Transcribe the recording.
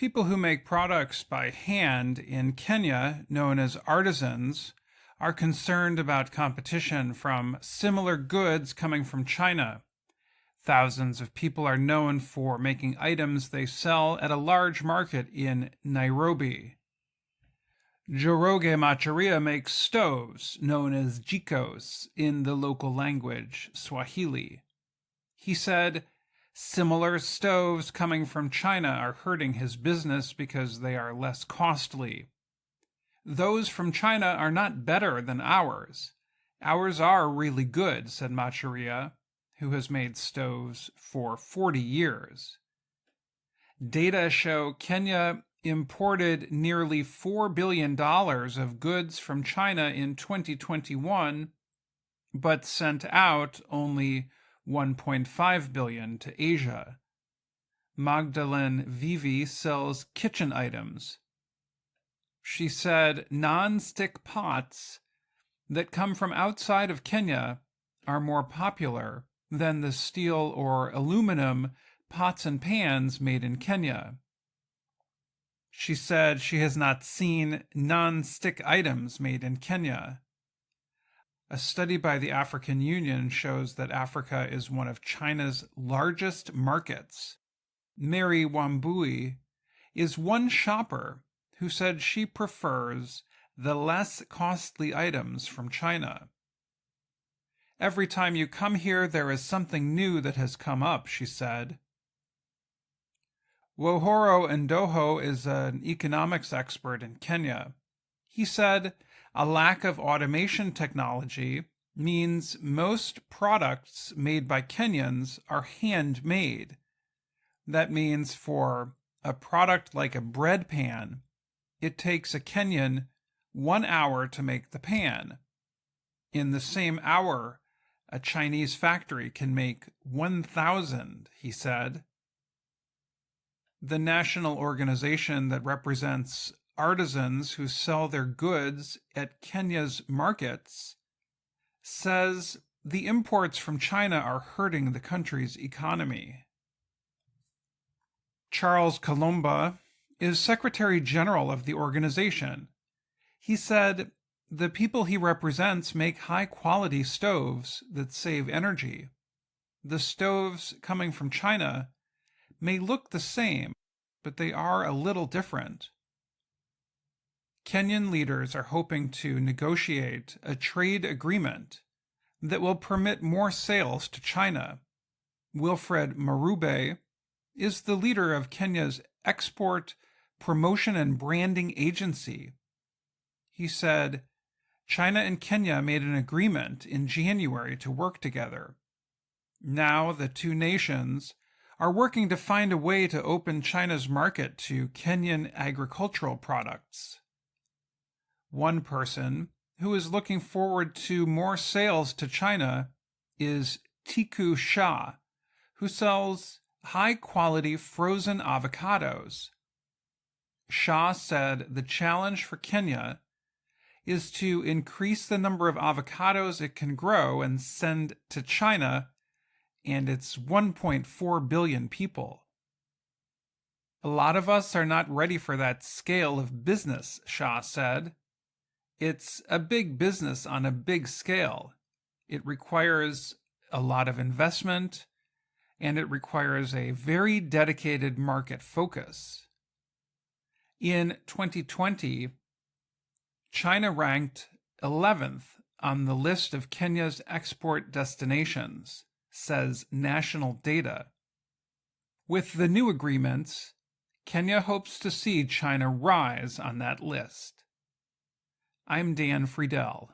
People who make products by hand in Kenya, known as artisans, are concerned about competition from similar goods coming from China. Thousands of people are known for making items they sell at a large market in Nairobi. Njoroge Macharia makes stoves, known as jikos, in the local language, Swahili. He said, similar stoves coming from China are hurting his business because they are less costly. Those from China are not better than ours. Ours are really good, said Macharia, who has made stoves for 40 years. Data show Kenya imported nearly $4 billion of goods from China in 2021, but sent out only $1.5 billion to Asia. Magdalene Vivi sells kitchen items. She said non-stick pots that come from outside of Kenya are more popular than the steel or aluminum pots and pans made in Kenya. She said she has not seen non-stick items made in Kenya. A study by the African Union shows that Africa is one of China's largest markets. Mary Wambui is one shopper who said she prefers the less costly items from China. Every time you come here, there is something new that has come up, she said. Wohoro Ndoho is an economics expert in Kenya. He said a lack of automation technology means most products made by Kenyans are handmade. That means for a product like a bread pan, it takes a Kenyan 1 hour to make the pan. In the same hour, a Chinese factory can make 1,000, he said. The national organization that represents artisans who sell their goods at Kenya's markets says the imports from China are hurting the country's economy. Charles Kalumba is Secretary General of the organization. He said the people he represents make high-quality stoves that save energy. The stoves coming from China may look the same, but they are a little different. Kenyan leaders are hoping to negotiate a trade agreement that will permit more sales to China. Wilfred Marube is the leader of Kenya's Export Promotion and Branding Agency. He said, China and Kenya made an agreement in January to work together. Now the two nations are working to find a way to open China's market to Kenyan agricultural products. One person who is looking forward to more sales to China is Tiku Shah, who sells high-quality frozen avocados. Shah said the challenge for Kenya is to increase the number of avocados it can grow and send to China and its 1.4 billion people. A lot of us are not ready for that scale of business, Shah said. It's a big business on a big scale. It requires a lot of investment, and it requires a very dedicated market focus. In 2020, China ranked 11th on the list of Kenya's export destinations, says national data. With the new agreements, Kenya hopes to see China rise on that list. I'm Dan Friedel.